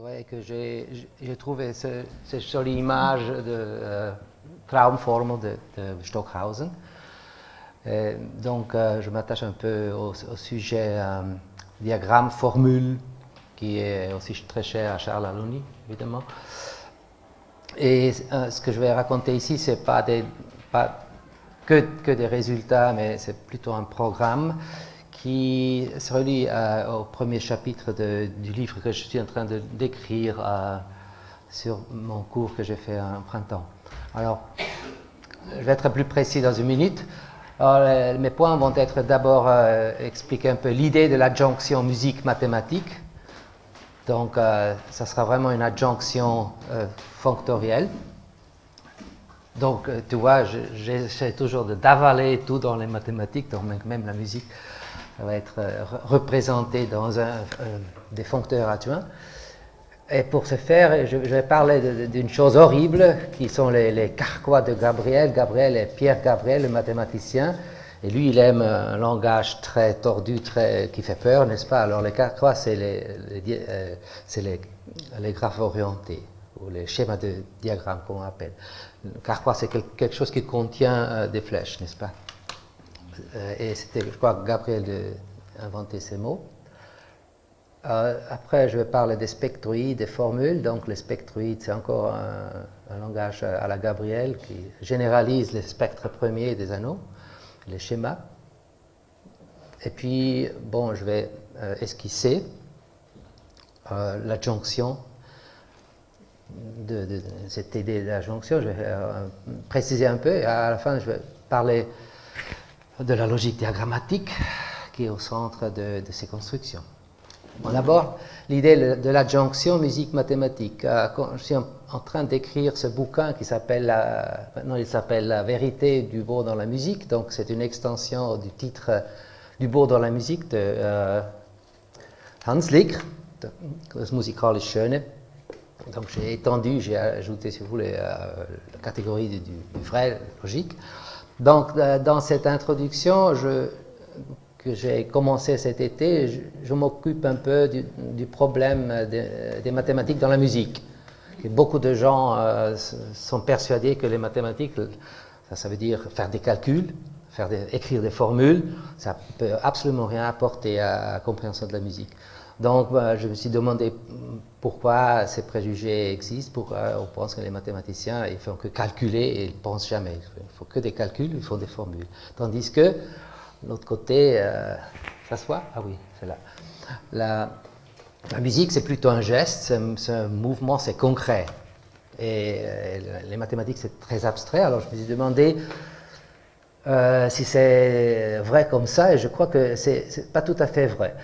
voyez que j'ai trouvé cette jolie image de Traumformel de Stockhausen. Donc, je m'attache un peu au sujet diagramme, formule, qui est aussi très cher à Charles Aloni, évidemment. Et ce que je vais raconter ici, ce n'est pas que des résultats, mais c'est plutôt un programme qui se relie au premier chapitre du livre que je suis en train d'écrire sur mon cours que j'ai fait en printemps. Alors, je vais être plus précis dans une minute. Alors, mes points vont être d'abord expliquer un peu l'idée de l'adjonction musique-mathématique. Donc, ça sera vraiment une adjonction fonctorielle. Donc, tu vois, j'essaie toujours d'avaler tout dans les mathématiques, donc même la musique va être représentée dans des foncteurs adjoints. Et pour ce faire, je vais parler d'une chose horrible, qui sont les carquois de Gabriel. Gabriel est Pierre Gabriel, le mathématicien. Et lui, il aime un langage très tordu, qui fait peur, n'est-ce pas? Alors, les carquois, c'est les graphes orientés, ou les schémas de diagrammes, comme on appelle. Le carquois, c'est quelque chose qui contient des flèches, n'est-ce pas? Et c'était, je crois, Gabriel a inventé ces mots. Après, je vais parler des spectroïdes, des formules. Donc, les spectroïdes, c'est encore un langage à la Gabriel qui généralise les spectres premiers des anneaux, les schémas. Et puis, bon, je vais esquisser l'adjonction de cette idée d'adjonction. Je vais préciser un peu. Et à la fin, je vais parler de la logique diagrammatique qui est au centre de ces constructions. Bon, d'abord, l'idée de l'adjonction musique-mathématique. Je suis en train d'écrire ce bouquin qui s'appelle, maintenant il s'appelle La vérité du beau dans la musique. Donc, c'est une extension du titre du beau dans la musique de Hans Lick, Das musikalisch Schöne. Donc, j'ai étendu, j'ai ajouté, si vous voulez, la catégorie du vrai logique. Donc, dans cette introduction, que j'ai commencé cet été, je m'occupe un peu du problème des mathématiques dans la musique. Et beaucoup de gens sont persuadés que les mathématiques, ça veut dire faire des calculs, écrire des formules, ça ne peut absolument rien apporter à la compréhension de la musique. Donc, je me suis demandé pourquoi ces préjugés existent, pourquoi on pense que les mathématiciens, ils ne font que calculer et ils ne pensent jamais. Il ne faut que des calculs, ils font des formules. Tandis que, de l'autre côté, ça se voit? Ah oui, c'est là. La musique, c'est plutôt un geste, c'est un mouvement, c'est concret. Et les mathématiques, c'est très abstrait. Alors, je me suis demandé si c'est vrai comme ça, et je crois que c'est pas tout à fait vrai.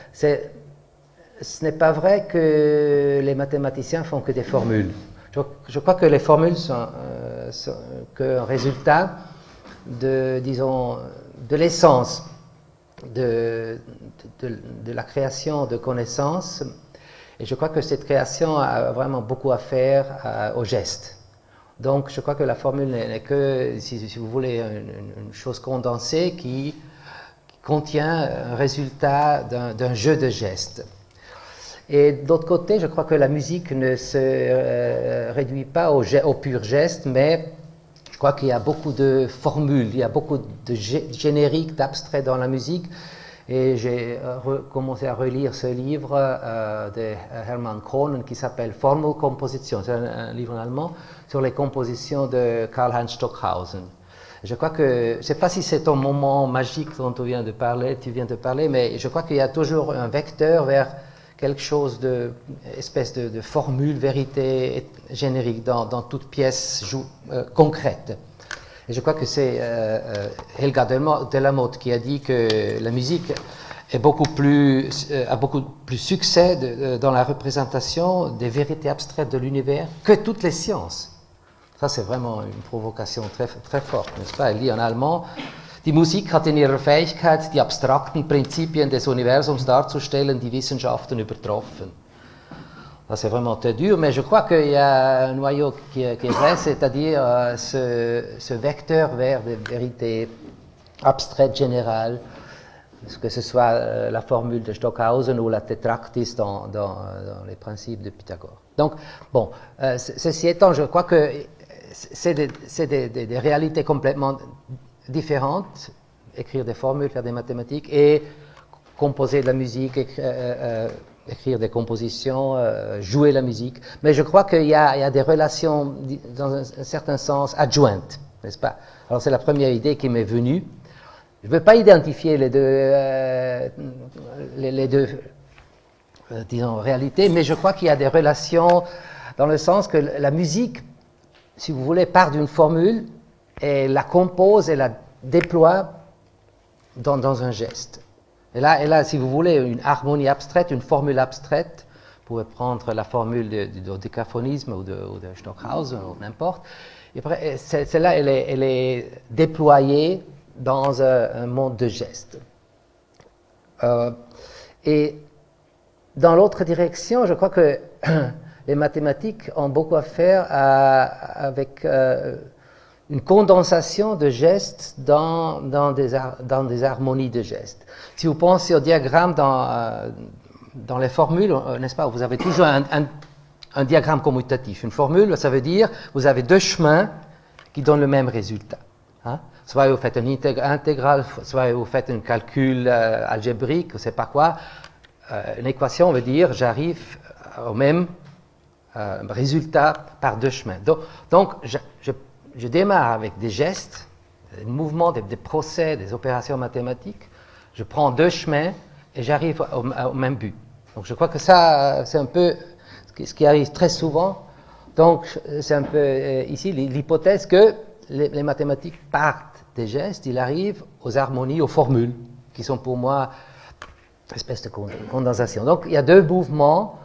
Ce n'est pas vrai que les mathématiciens font que des formules. Je crois que les formules sont qu'un résultat disons, de l'essence de la création de connaissances. Et je crois que cette création a vraiment beaucoup à faire au geste. Donc, je crois que la formule n'est que, si vous voulez, une chose condensée qui contient un résultat d'un jeu de gestes. Et d'autre côté, je crois que la musique ne se réduit pas au pur geste, mais je crois qu'il y a beaucoup de formules, il y a beaucoup de génériques, d'abstraits dans la musique. Et j'ai commencé à relire ce livre de Hermann Kronen qui s'appelle Formelkomposition. C'est un livre en allemand sur les compositions de Karl-Heinz Stockhausen. Je crois que, je ne sais pas si c'est un moment magique dont tu viens de parler, mais je crois qu'il y a toujours un vecteur vers quelque chose espèce de formule, vérité générique dans toute pièce concrète. Et je crois que c'est Helga Delamotte qui a dit que la musique a beaucoup plus succès dans la représentation des vérités abstraites de l'univers que toutes les sciences. Ça, c'est vraiment une provocation très, très forte, n'est-ce pas? Elle dit en allemand: Die Musik hat in ihrer Fähigkeit, die abstrakten Prinzipien des Universums darzustellen, die Wissenschaften übertroffen. Ça, c'est vraiment très dur, mais je crois qu'il y a un noyau qui est vrai, c'est-à-dire ce vecteur vers des vérités abstraites, générales, que ce soit la formule de Stockhausen ou la tétractys dans les principes de Pythagore. Donc, bon, ceci étant, je crois que c'est des réalités complètement différentes, écrire des formules, faire des mathématiques, et composer de la musique, écrire des compositions, jouer la musique. Mais je crois qu'il y a des relations, dans un certain sens, adjointes, n'est-ce pas? Alors c'est la première idée qui m'est venue. Je ne veux pas identifier les deux disons, réalités, mais je crois qu'il y a des relations dans le sens que la musique, si vous voulez, part d'une formule et la compose et la déploie dans un geste. Et là, si vous voulez, une harmonie abstraite, une formule abstraite, vous pouvez prendre la formule du dodécaphonisme ou de Stockhausen ou n'importe, et après, celle-là, elle est déployée dans un monde de gestes. Et dans l'autre direction, je crois que les mathématiques ont beaucoup à faire avec une condensation de gestes dans des harmonies de gestes. Si vous pensez au diagramme dans les formules, n'est-ce pas, vous avez toujours un diagramme commutatif. Une formule, ça veut dire vous avez deux chemins qui donnent le même résultat. Hein? Soit vous faites une intégrale, soit vous faites un calcul algébrique, je ne sais pas quoi. Une équation veut dire j'arrive au même résultat par deux chemins. Donc je démarre avec des gestes, des mouvements, des procès, des opérations mathématiques. Je prends deux chemins et j'arrive au même but. Donc je crois que ça, c'est un peu ce qui arrive très souvent. Donc c'est un peu ici l'hypothèse que les mathématiques partent des gestes, ils arrivent aux harmonies, aux formules, qui sont pour moi une espèce de condensation. Donc il y a deux mouvements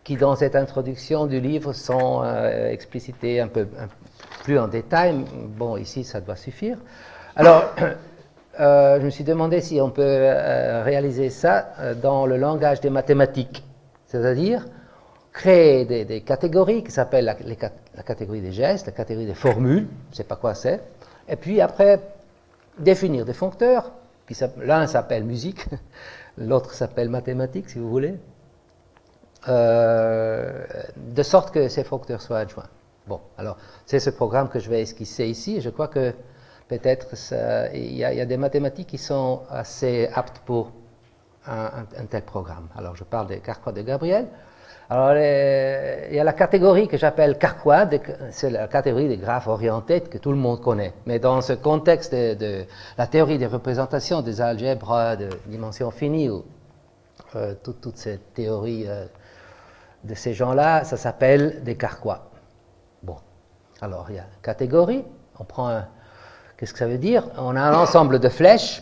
qui, dans cette introduction du livre, sont explicités un peu plus en détail. Bon, ici, ça doit suffire. Alors, je me suis demandé si on peut réaliser ça dans le langage des mathématiques, c'est-à-dire créer des catégories qui s'appellent la catégorie des gestes, la catégorie des formules, je ne sais pas quoi c'est, et puis après, définir des foncteurs, l'un s'appelle musique, l'autre s'appelle mathématiques, si vous voulez, de sorte que ces foncteurs soient adjoints. Bon, alors, c'est ce programme que je vais esquisser ici, et je crois que peut-être il y a des mathématiques qui sont assez aptes pour un tel programme. Alors, je parle des Carquois de Gabriel. Alors, il y a la catégorie que j'appelle Carquois, c'est la catégorie des graphes orientés que tout le monde connaît. Mais dans ce contexte de la théorie des représentations, des algèbres de dimension finie, ou toute cette théorie de ces gens-là, ça s'appelle des Carquois. Bon, alors il y a catégorie, on prend qu'est-ce que ça veut dire? On a un ensemble de flèches,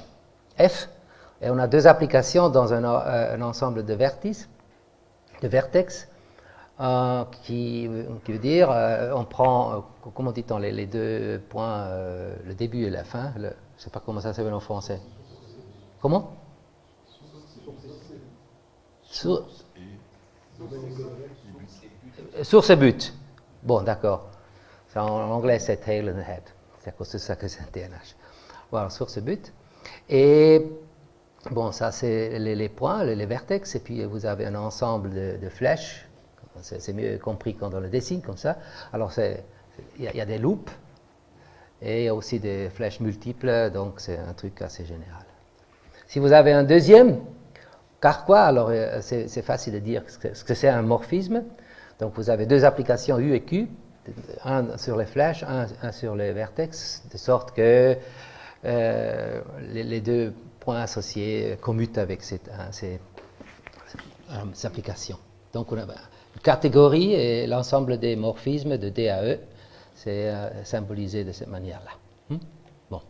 F, et on a deux applications dans un ensemble de vertices, de vertex, qui veut dire, on prend, comment dit-on, les deux points, le début et la fin, je ne sais pas comment ça s'appelle en français. Comment? Source et but. Bon, d'accord. En anglais, c'est tail and head. C'est à cause de ça que c'est un TNH. Voilà, source et but. Et bon, ça, c'est les points, les vertex. Et puis, vous avez un ensemble de flèches. C'est mieux compris quand on le dessine comme ça. Alors, il y a des loupes. Et il y a aussi des flèches multiples. Donc, c'est un truc assez général. Si vous avez un deuxième Carquois, alors c'est facile de dire ce que c'est un morphisme. Donc, vous avez deux applications U et Q. Un sur les flèches, un sur les vertex, de sorte que les deux points associés commutent avec ces applications. Donc, on a une catégorie et l'ensemble des morphismes de DAE, c'est symbolisé de cette manière-là. Bon,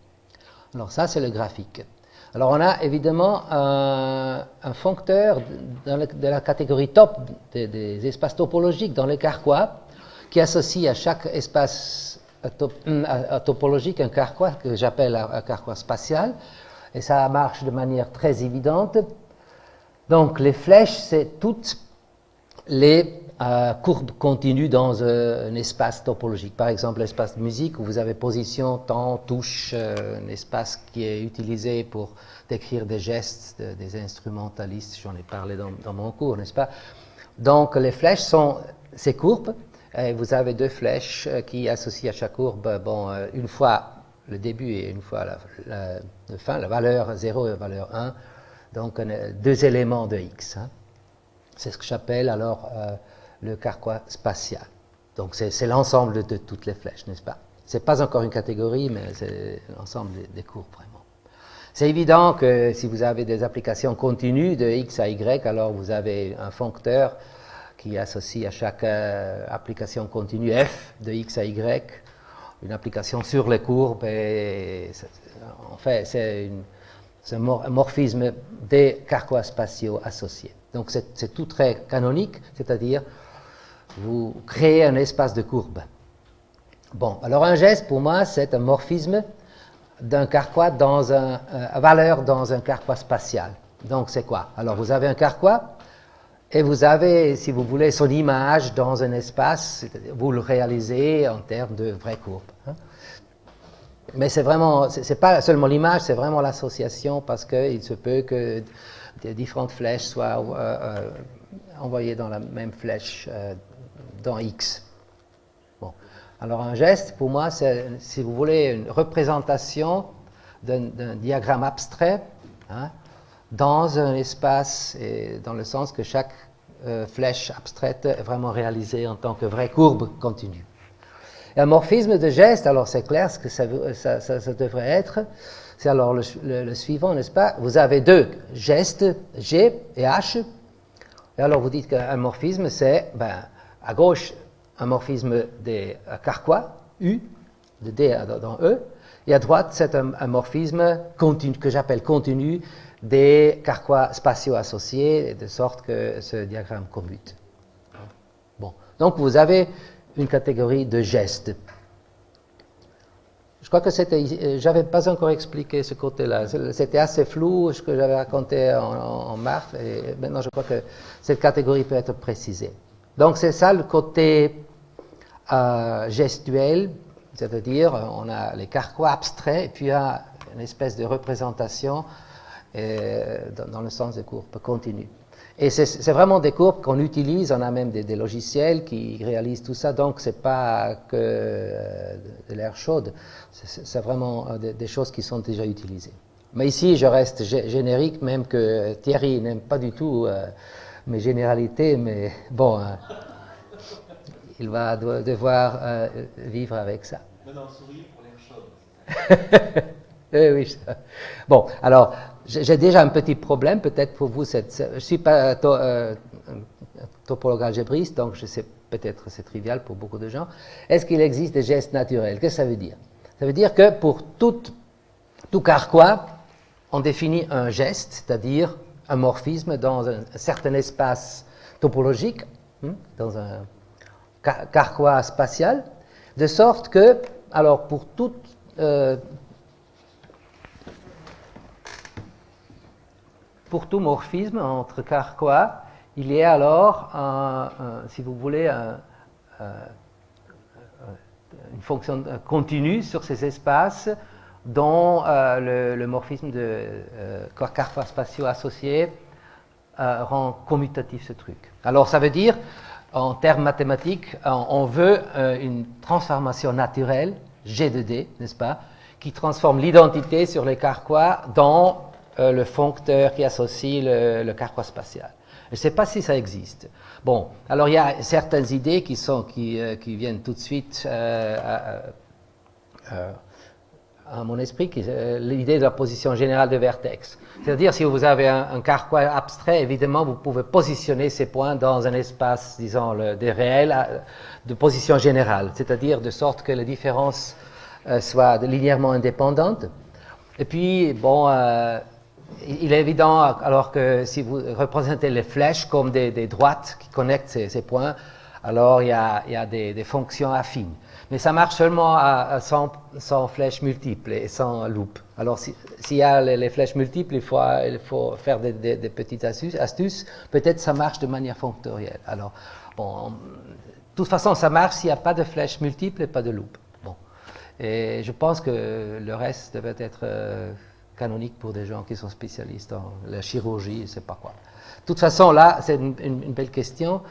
alors ça, c'est le graphique. Alors, on a évidemment un foncteur de la catégorie top des espaces topologiques dans les Carquois, qui associe à chaque espace topologique un Carquois que j'appelle un Carquois spatial, et ça marche de manière très évidente. Donc les flèches, c'est toutes les courbe continue dans un espace topologique. Par exemple, l'espace de musique où vous avez position, temps, touche, un espace qui est utilisé pour décrire des gestes des instrumentalistes. J'en ai parlé dans mon cours, n'est-ce pas? Donc, les flèches sont ces courbes. Et vous avez deux flèches qui associent à chaque courbe, une fois le début et une fois la fin, la valeur 0 et la valeur 1. Donc, deux éléments de x. Hein. C'est ce que j'appelle alors le carquois spatial. Donc, c'est l'ensemble de toutes les flèches, n'est-ce pas? Ce n'est pas encore une catégorie, mais c'est l'ensemble des courbes, vraiment. C'est évident que si vous avez des applications continues de x à y, alors vous avez un foncteur qui associe à chaque application continue f de x à y, une application sur les courbes, et en fait, c'est un morphisme des carquois spatiaux associés. Donc c'est tout très canonique, c'est-à-dire vous créez un espace de courbes. Bon, alors un geste, pour moi, c'est un morphisme d'un carquois dans valeur dans un carquois spatial. Donc c'est quoi? Alors vous avez un carquois, et vous avez, si vous voulez, son image dans un espace, vous le réalisez en termes de vraies courbes. Hein. Mais c'est vraiment, c'est pas seulement l'image, c'est vraiment l'association, parce qu'il se peut que des différentes flèches soient envoyées dans la même flèche dans X. Bon. Alors un geste, pour moi, c'est, si vous voulez, une représentation d'un diagramme abstrait, hein, dans un espace, et dans le sens que chaque flèche abstraite est vraiment réalisée en tant que vraie courbe continue. Et un morphisme de geste, alors c'est clair ce que ça devrait être, c'est alors le suivant, n'est-ce pas? Vous avez deux gestes, G et H, et alors vous dites qu'un morphisme, c'est, à gauche, un morphisme des carquois, U, de D dans E, et à droite, c'est un morphisme continu, que j'appelle continu, des carquois spatiaux associés, de sorte que ce diagramme commute. Bon, donc vous avez une catégorie de gestes. Je crois que j'avais pas encore expliqué ce côté-là, c'était assez flou ce que j'avais raconté en mars, et maintenant je crois que cette catégorie peut être précisée. Donc c'est ça le côté gestuel, c'est-à-dire on a les carquois abstraits, et puis il y a une espèce de représentation dans le sens des courbes continues. Et c'est vraiment des courbes qu'on utilise, on a même des logiciels qui réalisent tout ça, donc c'est pas que de l'air chaude, c'est vraiment des choses qui sont déjà utilisées. Mais ici, je reste générique, même que Thierry n'aime pas du tout mes généralités, mais bon, il va devoir vivre avec ça. Maintenant, sourire pour l'air chaude. Oui. Bon, alors, j'ai déjà un petit problème, peut-être pour vous. Je ne suis pas topologue algébriste, donc je sais, peut-être c'est trivial pour beaucoup de gens. Est-ce qu'il existe des gestes naturels? Qu'est-ce que ça veut dire? Ça veut dire que pour tout carquois, on définit un geste, c'est-à-dire un morphisme dans un certain espace topologique, dans un carquois spatial, de sorte que, alors pour tout morphisme entre carquois, il y a alors, si vous voulez, une fonction continue sur ces espaces dont le morphisme de carquois spatiaux associés rend commutatif ce truc. Alors ça veut dire, en termes mathématiques, on veut une transformation naturelle, G de D, n'est-ce pas, qui transforme l'identité sur les carquois dans le foncteur qui associe le carquois spatial. Je ne sais pas si ça existe. Bon, alors il y a certaines idées qui viennent tout de suite à mon esprit, l'idée de la position générale de vertex. C'est-à-dire, si vous avez un carquois abstrait, évidemment, vous pouvez positionner ces points dans un espace, disons, des réels de position générale, c'est-à-dire de sorte que les différences soient linéairement indépendantes. Et puis, bon, il est évident, alors que si vous représentez les flèches comme des droites qui connectent ces points, alors il y a des fonctions affines. Mais ça marche seulement sans flèches multiples et sans loop. Alors s'il y a les flèches multiples, il faut faire des petites astuces. Peut-être ça marche de manière fonctorielle. Alors Bon, de toute façon, ça marche s'il n'y a pas de flèches multiples et pas de loupe. Bon. Et je pense que le reste devait être canonique pour des gens qui sont spécialistes dans la chirurgie, je ne sais pas quoi. De toute façon, là, c'est une belle question.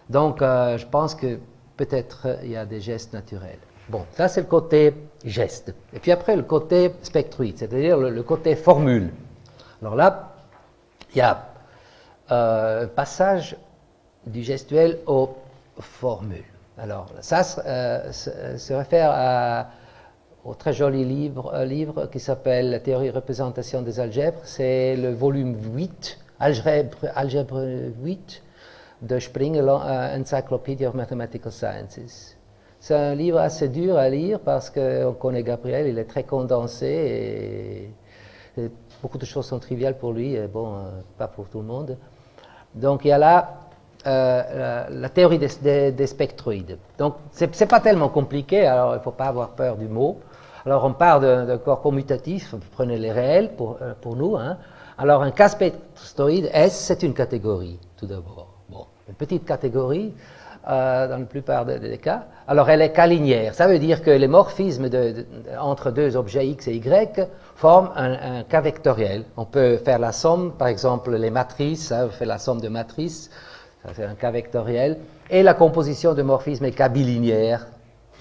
Donc, je pense que peut-être il y a des gestes naturels. Bon, ça, c'est le côté geste. Et puis après, le côté spectroïde, c'est-à-dire le côté formule. Alors là, il y a un passage du gestuel aux formules. Alors, ça se réfère au très joli livre qui s'appelle La théorie et représentation des algèbres. C'est le volume 8, algèbre 8, de Springer, Encyclopedia of Mathematical Sciences. C'est un livre assez dur à lire parce qu'on connaît Gabriel, il est très condensé et beaucoup de choses sont triviales pour lui, et bon, pas pour tout le monde. Donc il y a là la théorie des spectroïdes. Donc c'est pas tellement compliqué, alors il ne faut pas avoir peur du mot. Alors on part d'un corps commutatif, vous prenez les réels pour nous. Hein. Alors un cas spectroïde, S, c'est une catégorie, tout d'abord. Bon, une petite catégorie, dans la plupart des cas. Alors elle est K-linéaire, ça veut dire que les morphismes entre deux objets X et Y forment un cas vectoriel. On peut faire la somme, par exemple les matrices, hein, on fait la somme de matrices, ça c'est un cas vectoriel, et la composition de morphismes est K-bilinéaire.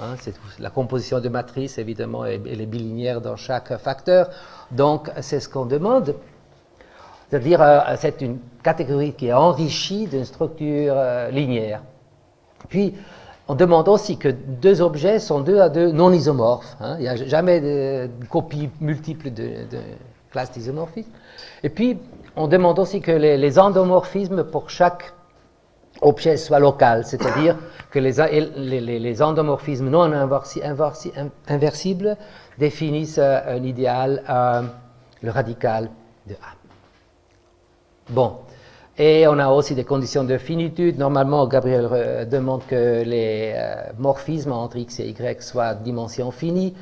Hein, la composition de matrices, évidemment, elle est bilinéaire dans chaque facteur, donc c'est ce qu'on demande. C'est-à-dire, c'est une catégorie qui est enrichie d'une structure linéaire. Puis, on demande aussi que deux objets sont 2 à 2 non isomorphes. Hein. Il n'y a jamais de copies multiples de classe d'isomorphisme. Et puis, on demande aussi que les endomorphismes pour chaque objet soient locaux, c'est-à-dire que les endomorphismes non inversibles définissent un idéal, le radical de A. Bon. Et on a aussi des conditions de finitude. Normalement, Gabriel demande que les morphismes entre x et y soient de dimension finie.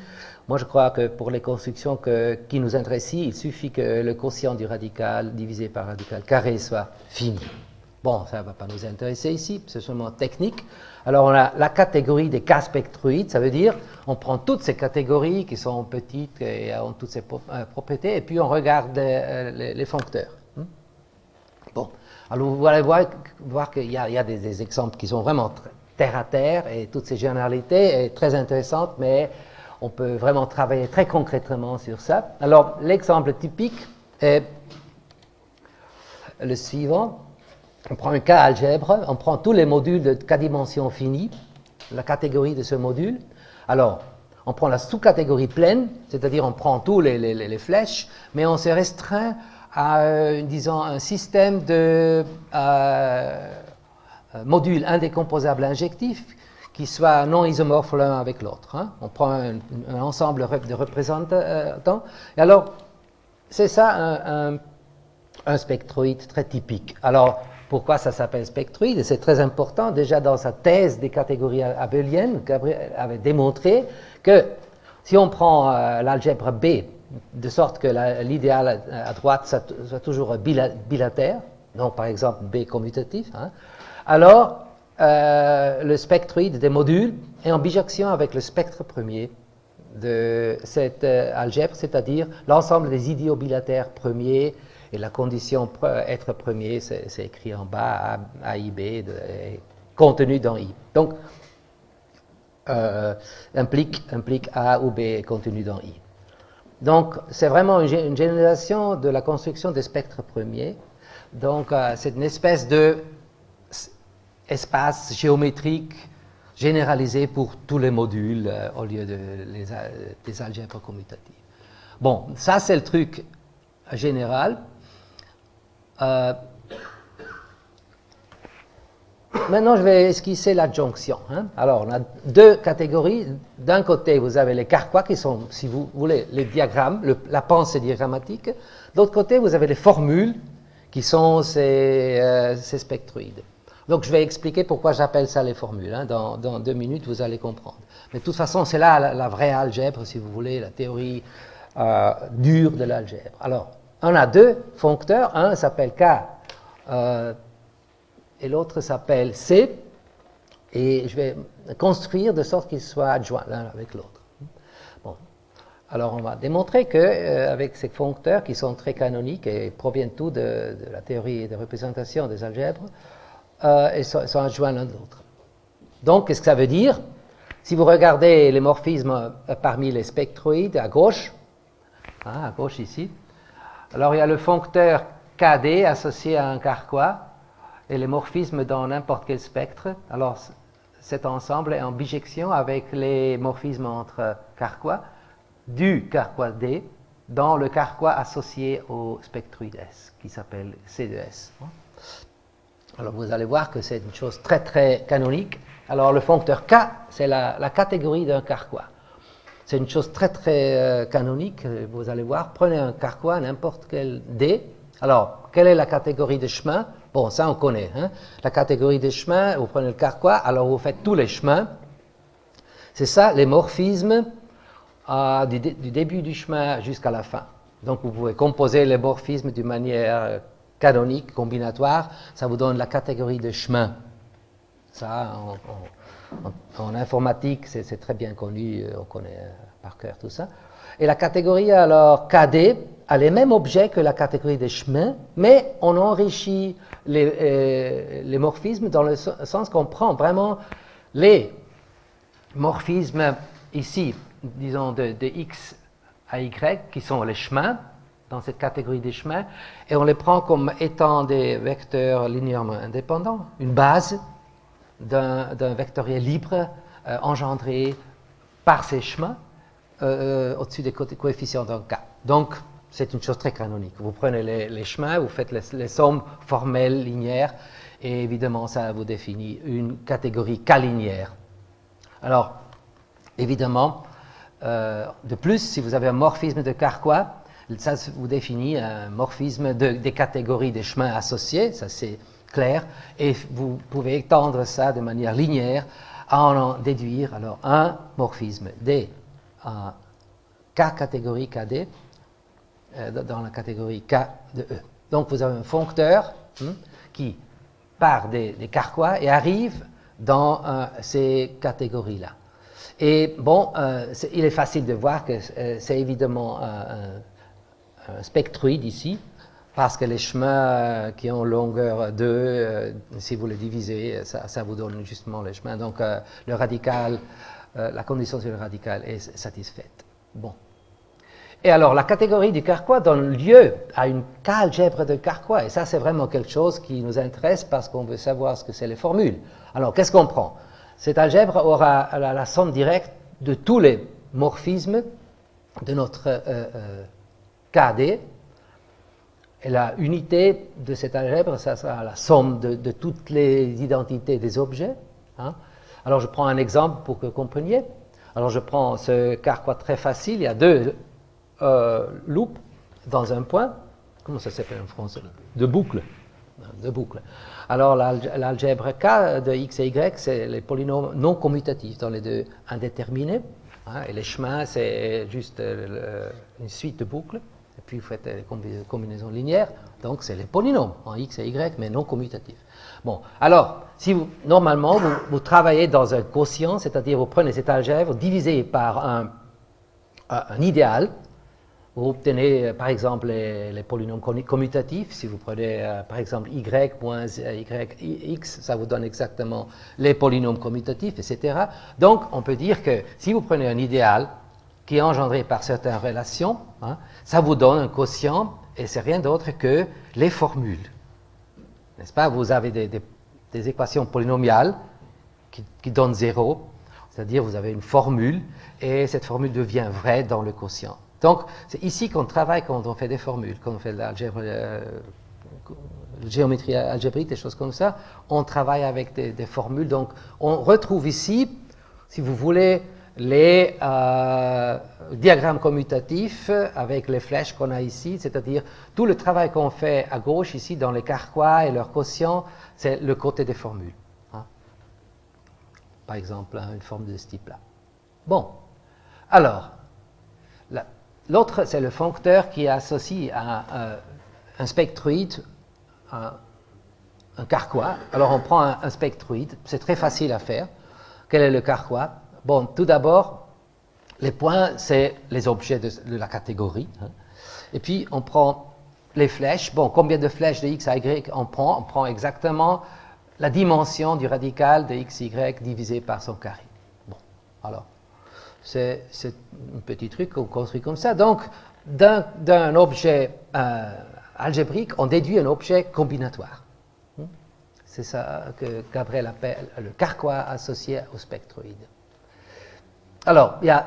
Moi, je crois que pour les constructions qui nous intéressent ici, il suffit que le quotient du radical divisé par radical carré soit fini. Bon, ça ne va pas nous intéresser ici, c'est seulement technique. Alors, on a la catégorie des cas spectroïdes, ça veut dire on prend toutes ces catégories qui sont petites et ont toutes ces propriétés, et puis on regarde les foncteurs. Bon. Alors, vous allez voir qu'il y a des exemples qui sont vraiment terre à terre, et toutes ces généralités sont très intéressantes, mais on peut vraiment travailler très concrètement sur ça. Alors, l'exemple typique est le suivant. On prend un cas algèbre, on prend tous les modules de k dimension finie, la catégorie de ce module. Alors, on prend la sous-catégorie pleine, c'est-à-dire on prend tous les flèches, mais on se restreint à, disons, un système de modules indécomposables injectifs qui soient non isomorphes l'un avec l'autre. Hein. On prend un ensemble de représentants. Et alors, c'est ça un spectroïde très typique. Alors, pourquoi ça s'appelle spectroïde? C'est très important. Déjà, dans sa thèse des catégories abéliennes, Gabriel avait démontré que si on prend l'algèbre B, de sorte que l'idéal à droite soit toujours bilatère, donc par exemple B commutatif, hein, alors le spectroïde des modules est en bijection avec le spectre premier de cette algèbre, c'est-à-dire l'ensemble des idéaux bilatères premiers, et la condition être premier, c'est écrit en bas, AIB, contenu dans I. Donc, implique A ou B contenu dans I. Donc, c'est vraiment une généralisation de la construction des spectres premiers. Donc, c'est une espèce d'espace géométrique généralisé pour tous les modules au lieu des algèbres commutatives. Bon, ça c'est le truc général. Maintenant, je vais esquisser l'adjonction. Hein. Alors, on a deux catégories. D'un côté, vous avez les carquois qui sont, si vous voulez, les diagrammes, la pensée diagrammatique. De l'autre côté, vous avez les formules qui sont ces spectroïdes. Donc, je vais expliquer pourquoi j'appelle ça les formules. Hein. Dans 2 minutes, vous allez comprendre. Mais de toute façon, c'est là la vraie algèbre, si vous voulez, la théorie dure de l'algèbre. Alors, on a deux foncteurs. Un s'appelle K et l'autre s'appelle C. Et je vais construire de sorte qu'ils soient adjoints l'un avec l'autre. Bon. Alors on va démontrer qu'avec ces foncteurs qui sont très canoniques et proviennent tous de la théorie de représentation des algèbres, ils sont adjoints l'un de l'autre. Donc, qu'est-ce que ça veut dire? Si vous regardez les morphismes parmi les spectroïdes à gauche ici, alors il y a le foncteur KD associé à un carquois et les morphismes dans n'importe quel spectre. Alors, cet ensemble est en bijection avec les morphismes entre carquois du carquois D dans le carquois associé au spectroïde S qui s'appelle C2S. Alors, vous allez voir que c'est une chose très très canonique. Alors, le foncteur K, c'est la catégorie d'un carquois. C'est une chose très très canonique, vous allez voir. Prenez un carquois, n'importe quel D. Alors, quelle est la catégorie de chemin? Bon, ça on connaît. Hein? La catégorie des chemins, vous prenez le carquois, alors vous faites tous les chemins. C'est ça, les morphismes du début du chemin jusqu'à la fin. Donc, vous pouvez composer les morphismes d'une manière canonique, combinatoire. Ça vous donne la catégorie de chemin. Ça, en informatique, c'est très bien connu, on connaît par cœur tout ça. Et la catégorie, alors, KD, a les mêmes objets que la catégorie des chemins, mais on enrichit les morphismes dans le sens qu'on prend vraiment les morphismes ici, disons, de X à Y, qui sont les chemins, dans cette catégorie des chemins, et on les prend comme étant des vecteurs linéairement indépendants, une base d'un vectoriel libre engendré par ces chemins au-dessus des coefficients d'un K. Donc, c'est une chose très canonique. Vous prenez les chemins, vous faites les sommes formelles linéaires, et évidemment, ça vous définit une catégorie K-linéaire. Alors, évidemment, de plus, si vous avez un morphisme de carquois, ça vous définit un morphisme des catégories des chemins associés, ça c'est clair, et vous pouvez étendre ça de manière linéaire à en déduire alors un morphisme des K catégorie KD dans la catégorie K de E. Donc vous avez un foncteur qui part des carquois et arrive dans ces catégories-là. Et bon, il est facile de voir que c'est évidemment un spectroïde ici, parce que les chemins qui ont longueur 2, si vous les divisez, ça vous donne justement les chemins. Donc le radical, la condition sur le radical est satisfaite. Bon. Et alors la catégorie du carquois donne lieu à une K-algèbre de carquois. Et ça c'est vraiment quelque chose qui nous intéresse parce qu'on veut savoir ce que c'est les formules. Alors qu'est-ce qu'on prend? Cette algèbre aura la somme directe de tous les morphismes de notre KD. Et la unité de cette algèbre, ça sera la somme de toutes les identités des objets. Hein. Alors je prends un exemple pour que vous compreniez. Alors je prends ce carquois très facile, il y a deux loops dans un point. Comment ça s'appelle en français? De boucles. De boucles. Alors l'algèbre K de X et Y, c'est les polynômes non commutatifs dans les deux indéterminés. Hein, et les chemins, c'est juste une suite de boucles. Et puis vous faites les combinaisons linéaires, donc c'est les polynômes en X et Y, mais non commutatifs. Bon, alors, si normalement vous travaillez dans un quotient, c'est-à-dire vous prenez cette algèbre, vous divisez par un idéal, vous obtenez par exemple les polynômes commutatifs. Si vous prenez par exemple y moins yx, ça vous donne exactement les polynômes commutatifs, etc. Donc on peut dire que si vous prenez un idéal qui est engendré par certaines relations, hein, ça vous donne un quotient, et c'est rien d'autre que les formules. N'est-ce pas? Vous avez des équations polynomiales qui donnent 0, c'est-à-dire vous avez une formule, et cette formule devient vraie dans le quotient. Donc, c'est ici qu'on travaille quand on fait des formules, quand on fait de l'algèbre, géométrie algébrique, des choses comme ça, on travaille avec des formules. Donc, on retrouve ici, si vous voulez, les diagrammes commutatifs avec les flèches qu'on a ici, c'est-à-dire tout le travail qu'on fait à gauche ici dans les carquois et leurs quotients, c'est le côté des formules. Hein. Par exemple, une forme de ce type-là. Bon, alors, l'autre, c'est le foncteur qui est associé à un spectroïde un carquois. Alors on prend un spectroïde, c'est très facile à faire. Quel est le carquois? Bon, tout d'abord, les points, c'est les objets de la catégorie. Hein. Et puis on prend les flèches. Bon, combien de flèches de x à y on prend? On prend exactement la dimension du radical de xy divisé par son carré. Bon, alors, c'est un petit truc qu'on construit comme ça. Donc, d'un objet algébrique, on déduit un objet combinatoire. C'est ça que Gabriel appelle le carquois associé au spectroïde. Alors, il y a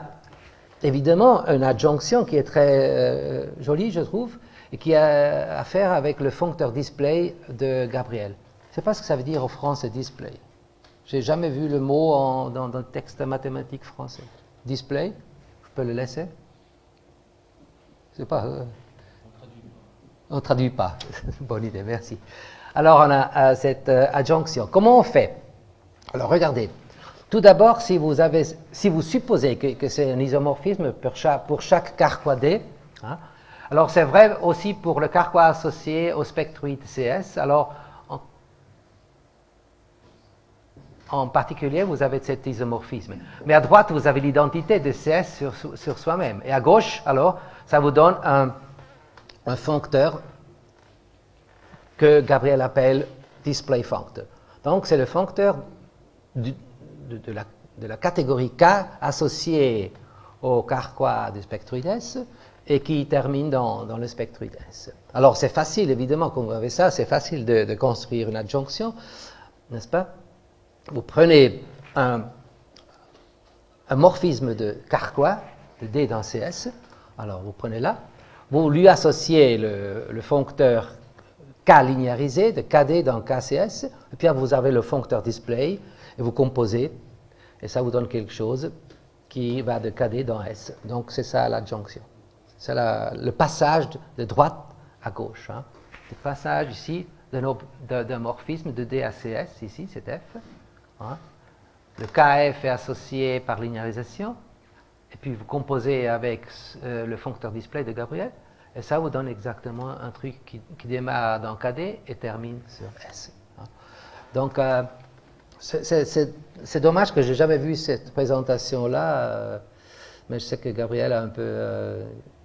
évidemment une adjonction qui est très jolie, je trouve, et qui a à faire avec le foncteur display de Gabriel. Je ne sais pas ce que ça veut dire en français, display. Je n'ai jamais vu le mot dans le texte mathématique français. Display, je peux le laisser? Je sais pas. On ne traduit pas. Bonne idée, merci. Alors, on a cette adjonction. Comment on fait? Alors, regardez. Tout d'abord, si vous supposez que c'est un isomorphisme pour chaque carquois D, hein, alors c'est vrai aussi pour le carquois associé au spectroïde CS. Alors, en particulier, vous avez cet isomorphisme. Mais à droite, vous avez l'identité de CS sur soi-même. Et à gauche, alors, ça vous donne un foncteur que Gabriel appelle display functor. Donc, c'est le foncteur de la catégorie K associé au carquois du spectroïde S et qui termine dans le spectroïde S. Alors, c'est facile, évidemment, quand vous avez ça, c'est facile de construire une adjonction, n'est-ce pas? Vous prenez un morphisme de carquois, de D dans CS, alors vous prenez là, vous lui associez le foncteur K linéarisé de KD dans KCS, et puis vous avez le foncteur display, et vous composez, et ça vous donne quelque chose qui va de KD dans S. Donc c'est ça l'adjonction. C'est le passage de droite à gauche. Hein. Le passage ici d'un morphisme de D à CS, ici c'est F. Hein. Le KF est associé par linéarisation, et puis vous composez avec le foncteur display de Gabriel, et ça vous donne exactement un truc qui démarre dans KD et termine sur S. Hein. Donc, c'est dommage que je n'ai jamais vu cette présentation-là, mais je sais que Gabriel a un peu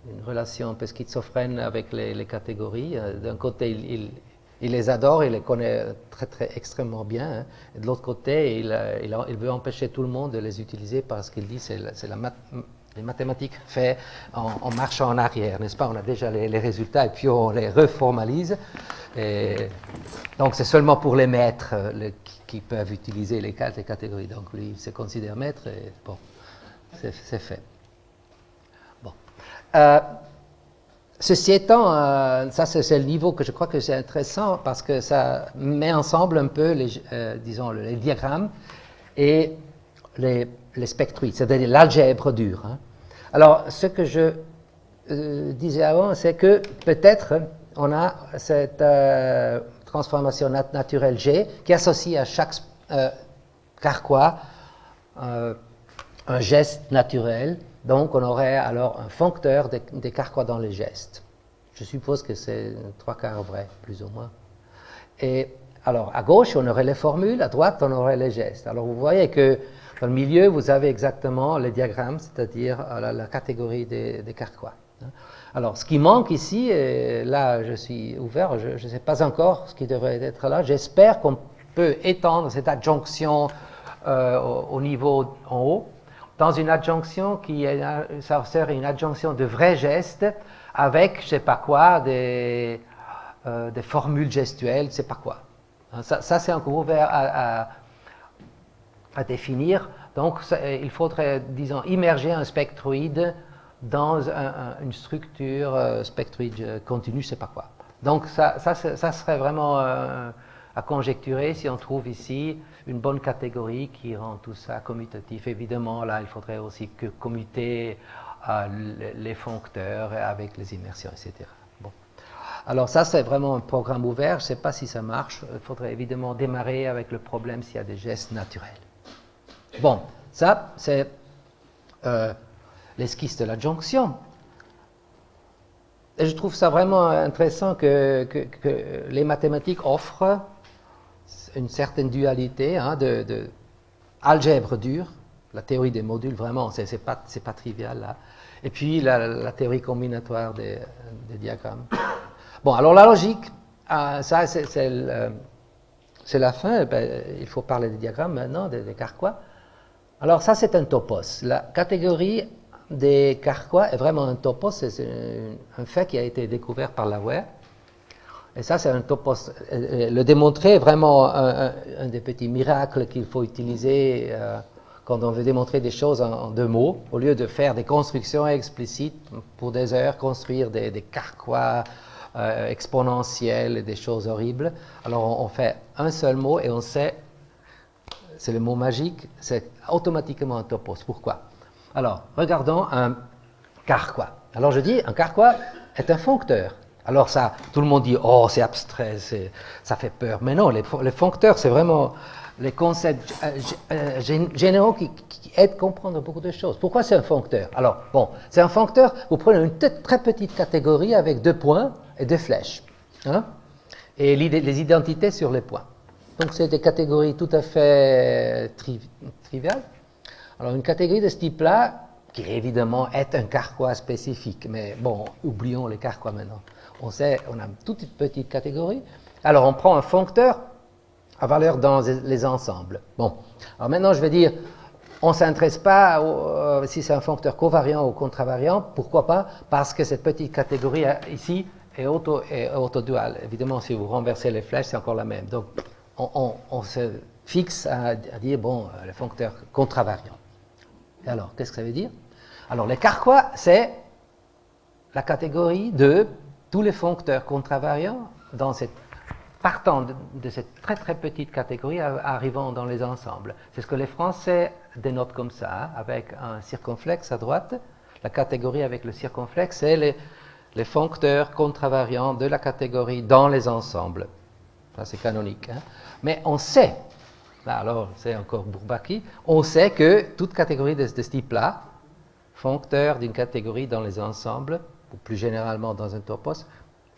une relation un peu schizophrène avec les catégories. D'un côté, il les adore, il les connaît extrêmement bien. Hein. Et de l'autre côté, il veut empêcher tout le monde de les utiliser parce qu'il dit que c'est les mathématiques faites en marchant en arrière, n'est-ce pas? On a déjà les résultats et puis on les reformalise. Et donc c'est seulement pour les maîtres qui peuvent utiliser les catégories. Donc lui, il se considère maître et bon, c'est fait. Bon. Ceci étant, ça c'est le niveau que je crois que c'est intéressant parce que ça met ensemble un peu disons, les diagrammes et les spectroïdes, c'est-à-dire l'algèbre dure. Hein. Alors, ce que je disais avant, c'est que peut-être on a cette transformation naturelle G qui associe à chaque carquois un geste naturel. Donc, on aurait alors un foncteur des carquois dans les gestes. Je suppose que c'est 3/4 vrai, plus ou moins. Et alors, à gauche, on aurait les formules, à droite, on aurait les gestes. Alors, vous voyez que dans le milieu, vous avez exactement les diagrammes, c'est-à-dire la catégorie des carquois. Alors, ce qui manque ici, et là, je suis ouvert, je ne sais pas encore ce qui devrait être là. J'espère qu'on peut étendre cette adjonction au niveau en haut, dans une adjonction ça serait une adjonction de vrais gestes avec, je ne sais pas quoi, des formules gestuelles, je ne sais pas quoi. Ça c'est encore ouvert à définir. Donc, il faudrait, disons, immerger un spectroïde dans une structure spectroïde continue, je ne sais pas quoi. Donc, ça serait vraiment à conjecturer si on trouve ici une bonne catégorie qui rend tout ça commutatif. Évidemment, là, il faudrait aussi commuter les foncteurs avec les immersions, etc. Bon. Alors ça, c'est vraiment un programme ouvert. Je ne sais pas si ça marche. Il faudrait évidemment démarrer avec le problème s'il y a des gestes naturels. Bon, ça, c'est l'esquisse de l'adjonction. Et je trouve ça vraiment intéressant que les mathématiques offrent une certaine dualité de algèbre dure, la théorie des modules, vraiment, c'est pas trivial là. Et puis la théorie combinatoire des diagrammes. Bon, alors la logique, ça c'est la fin, il faut parler des diagrammes maintenant, des Carquois. Alors ça c'est un topos. La catégorie des Carquois est vraiment un topos, c'est un fait qui a été découvert par Laguerre. Et ça, c'est un topos. Le démontrer est vraiment un des petits miracles qu'il faut utiliser quand on veut démontrer des choses en 2 mots, au lieu de faire des constructions explicites pour des heures, construire des Carquois exponentiels et des choses horribles. Alors, on fait un seul mot et on sait, c'est le mot magique, c'est automatiquement un topos. Pourquoi? Alors, regardons un Carquois. Alors, je dis, un Carquois est un foncteur. Alors ça, tout le monde dit, oh, c'est abstrait, ça fait peur. Mais non, les foncteurs, c'est vraiment les concepts généraux qui aident à comprendre beaucoup de choses. Pourquoi c'est un foncteur? Alors, bon, c'est un foncteur, vous prenez une très petite catégorie avec 2 points et 2 flèches. Hein, et les identités sur les points. Donc, c'est des catégories tout à fait triviales. Alors, une catégorie de ce type-là, qui évidemment est un Carquois spécifique, mais bon, oublions les Carquois maintenant. On sait, on a toute une petite catégorie. Alors, on prend un foncteur à valeur dans les ensembles. Bon, alors maintenant, je vais dire, on ne s'intéresse pas si c'est un foncteur covariant ou contravariant. Pourquoi pas? Parce que cette petite catégorie ici est autoduale. Évidemment, si vous renversez les flèches, c'est encore la même. Donc, on se fixe à dire, bon, le foncteur contravariant. Et alors, qu'est-ce que ça veut dire? Alors, les Carquois, c'est la catégorie de tous les foncteurs contravariants partant de cette très très petite catégorie arrivant dans les ensembles. C'est ce que les Français dénotent comme ça, avec un circonflexe à droite. La catégorie avec le circonflexe, c'est les foncteurs contravariants de la catégorie dans les ensembles. Ça, c'est canonique. Hein? Mais on sait, là alors c'est encore Bourbaki, on sait que toute catégorie de ce type-là, foncteur d'une catégorie dans les ensembles, ou plus généralement dans un topos,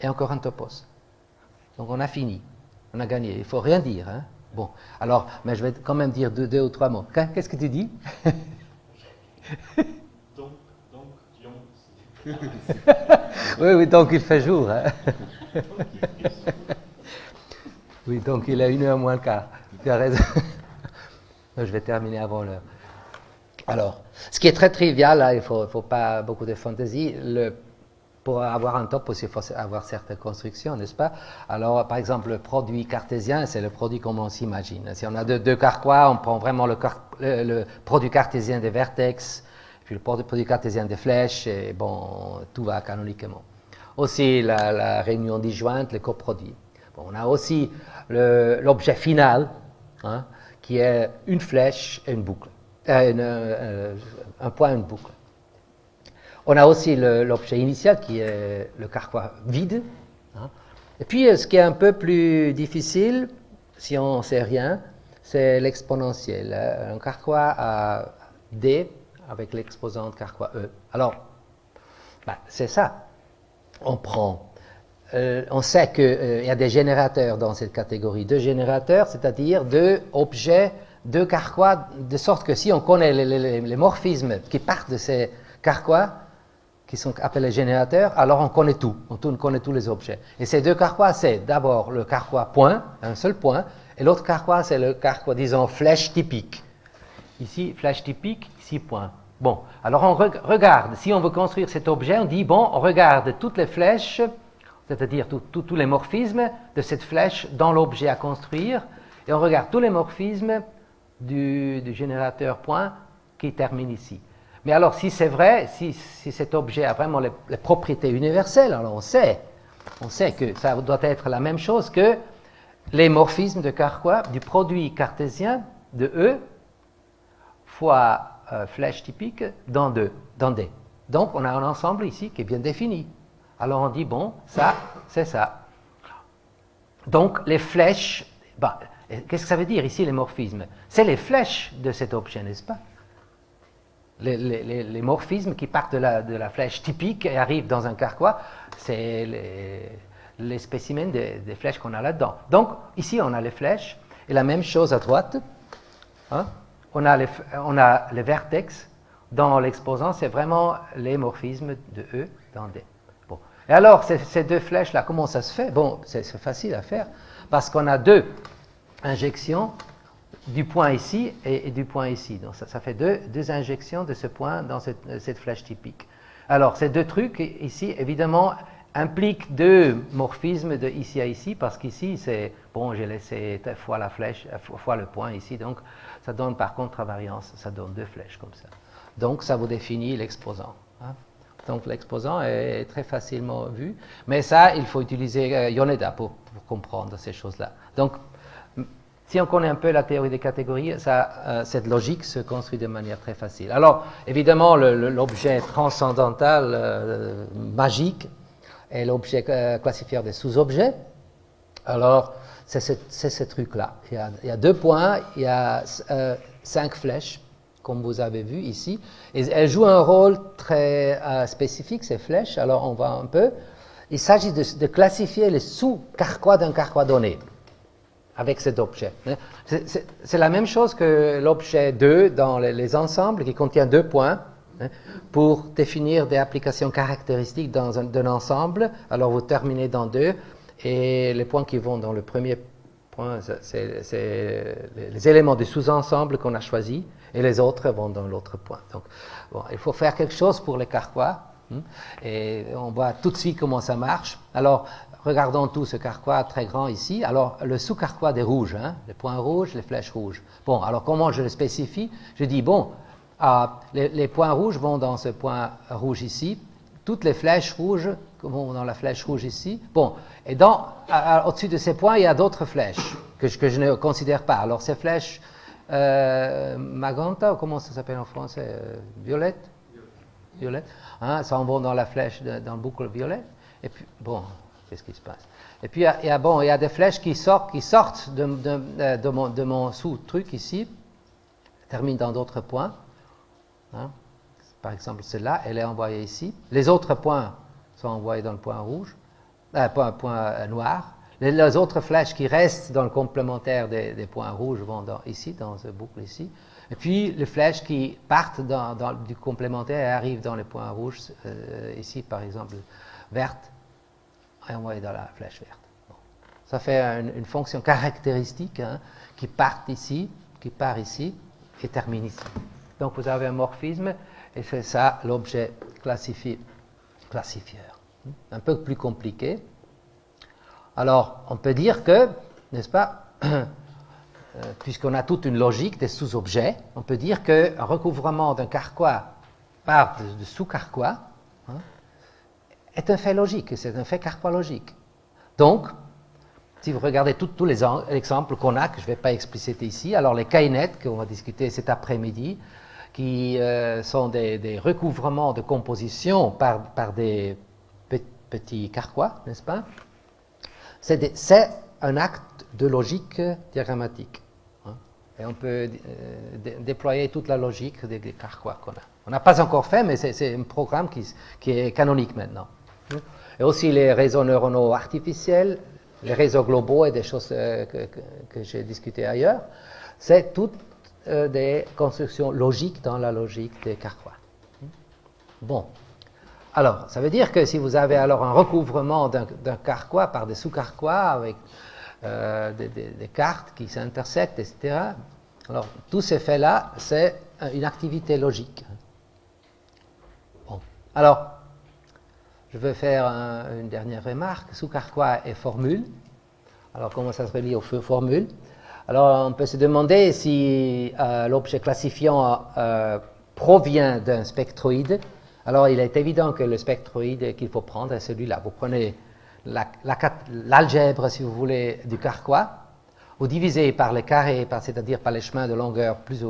est encore un topos. Donc on a fini, on a gagné, il ne faut rien dire. Hein? Bon, alors, mais je vais quand même dire deux ou trois mots. Qu'est-ce que tu dis? Oui, donc il fait jour. Hein? Oui, donc il est 1h moins le quart. Tu as raison. Je vais terminer avant l'heure. Alors, ce qui est très trivial, là, il ne faut pas beaucoup de fantaisie. Pour avoir un topos, il faut avoir certaines constructions, n'est-ce pas? Alors, par exemple, le produit cartésien, c'est le produit comme on s'imagine. Si on a deux Carquois, on prend vraiment le produit cartésien des vertex, puis le produit cartésien des flèches, et bon, tout va canoniquement. Aussi, la réunion disjointe, les coproduits. Bon, on a aussi l'objet final, hein, qui est une flèche et une boucle. Un point et une boucle. On a aussi l'objet initial qui est le Carquois vide. Hein. Et puis, ce qui est un peu plus difficile, si on ne sait rien, c'est l'exponentiel. Un Carquois à D avec l'exposante Carquois E. Alors, c'est ça. On sait qu'il y a des générateurs dans cette catégorie. 2 générateurs, c'est-à-dire 2 objets, 2 Carquois, de sorte que si on connaît les morphismes qui partent de ces Carquois, qui sont appelés générateurs, alors on connaît tout, on connaît tous les objets. Et ces 2 Carquois, c'est d'abord le Carquois point, un seul point, et l'autre Carquois, c'est le Carquois, disons, flèche typique. Ici, flèche typique, ici, point. Bon, alors on regarde, si on veut construire cet objet, on dit, bon, on regarde toutes les flèches, c'est-à-dire tous les morphismes de cette flèche dans l'objet à construire, et on regarde tous les morphismes du générateur point qui termine ici. Mais alors, si c'est vrai, si cet objet a vraiment les propriétés universelles, alors on sait que ça doit être la même chose que les morphismes de Carquois du produit cartésien de E fois flèche typique dans D. Donc, on a un ensemble ici qui est bien défini. Alors, on dit, bon, ça, c'est ça. Donc, les flèches, qu'est-ce que ça veut dire ici, les morphismes? C'est les flèches de cet objet, n'est-ce pas? Les morphismes qui partent de la flèche typique et arrivent dans un Carquois, c'est les spécimens des flèches qu'on a là-dedans. Donc, ici, on a les flèches. Et la même chose à droite. Hein. On a les vertex dans l'exposant, c'est vraiment les morphismes de E dans D. Bon. Et alors, ces deux flèches-là, comment ça se fait? Bon, c'est facile à faire, parce qu'on a deux injections du point ici et du point ici. Donc, ça fait deux injections de ce point dans cette flèche typique. Alors, ces deux trucs ici, évidemment, impliquent deux morphismes de ici à ici, parce qu'ici, c'est, bon, j'ai laissé fois la flèche, fois le point ici, donc ça donne par contre-invariance, ça donne deux flèches comme ça. Donc, ça vous définit l'exposant. Hein. Donc, l'exposant est très facilement vu, mais ça, il faut utiliser Yoneda pour comprendre ces choses-là. Donc, si on connaît un peu la théorie des catégories, cette logique se construit de manière très facile. Alors, évidemment, l'objet transcendantal, magique, est l'objet classifieur des sous-objets. Alors, c'est ce truc-là. Il y a 2 points, il y a 5 flèches, comme vous avez vu ici. Et elles jouent un rôle très spécifique, ces flèches. Alors, on voit un peu. Il s'agit de classifier les sous-carquois d'un carquois donné avec cet objet. C'est la même chose que l'objet 2 dans les ensembles qui contient 2 points. Pour définir des applications caractéristiques d'un ensemble, alors vous terminez dans 2, et les points qui vont dans le premier point, c'est les éléments du sous-ensemble qu'on a choisi, et les autres vont dans l'autre point. Donc, bon, il faut faire quelque chose pour les carquois, et on voit tout de suite comment ça marche. Alors, regardons tout ce carquois très grand ici. Alors, le sous-carquois des rouges, les points rouges, les flèches rouges. Bon, alors comment je le spécifie? Je dis, bon, les points rouges vont dans ce point rouge ici, toutes les flèches rouges vont dans la flèche rouge ici. Bon, et au-dessus de ces points, il y a d'autres flèches que je ne considère pas. Alors ces flèches magenta, ou comment ça s'appelle en français, violette, hein, ça en vont dans la flèche, dans le boucle violet. Et puis, bon, qu'est-ce qui se passe? Et puis, il y a des flèches qui sortent de mon sous-truc ici, terminent dans d'autres points. Hein. Par exemple, celle-là, elle est envoyée ici. Les autres points sont envoyés dans le point rouge, point noir. Les autres flèches qui restent dans le complémentaire des points rouges vont ici, dans ce boucle ici. Et puis, les flèches qui partent du complémentaire et arrivent dans les points rouges, ici, par exemple, verte, est envoyée dans la flèche verte. Bon. Ça fait une fonction caractéristique qui part ici et termine ici. Donc, vous avez un morphisme, et c'est ça l'objet classifieur. Un peu plus compliqué. Alors, on peut dire que, n'est-ce pas, puisqu'on a toute une logique des sous-objets, on peut dire qu'un recouvrement d'un carquois par de sous-carquois est un fait logique, c'est un fait carquois logique. Donc, si vous regardez tous les exemples qu'on a, que je ne vais pas expliciter ici, alors les kainettes qu'on va discuter cet après-midi, qui sont des recouvrements de composition par des petits carquois, n'est-ce pas? C'est un acte de logique diagrammatique. Et on peut déployer toute la logique des carquois qu'on a. On n'a pas encore fait, mais c'est un programme qui est canonique maintenant. Et aussi les réseaux neuronaux artificiels, les réseaux globaux et des choses que j'ai discutées ailleurs, c'est toutes des constructions logiques dans la logique des carquois. Bon. Alors, ça veut dire que si vous avez alors un recouvrement d'un carquois par des sous-carquois avec des cartes qui s'intersectent, etc., alors tous ces faits-là, c'est une activité logique. Bon. Alors, je vais faire une dernière remarque. Sous-carquois et formule. Alors, comment ça se relie aux formules? Alors, on peut se demander si l'objet classifiant provient d'un spectroïde. Alors, il est évident que le spectroïde qu'il faut prendre est celui-là. Vous prenez l'algèbre, si vous voulez, du carquois, vous divisez par les carrés, c'est-à-dire par les chemins de longueur plus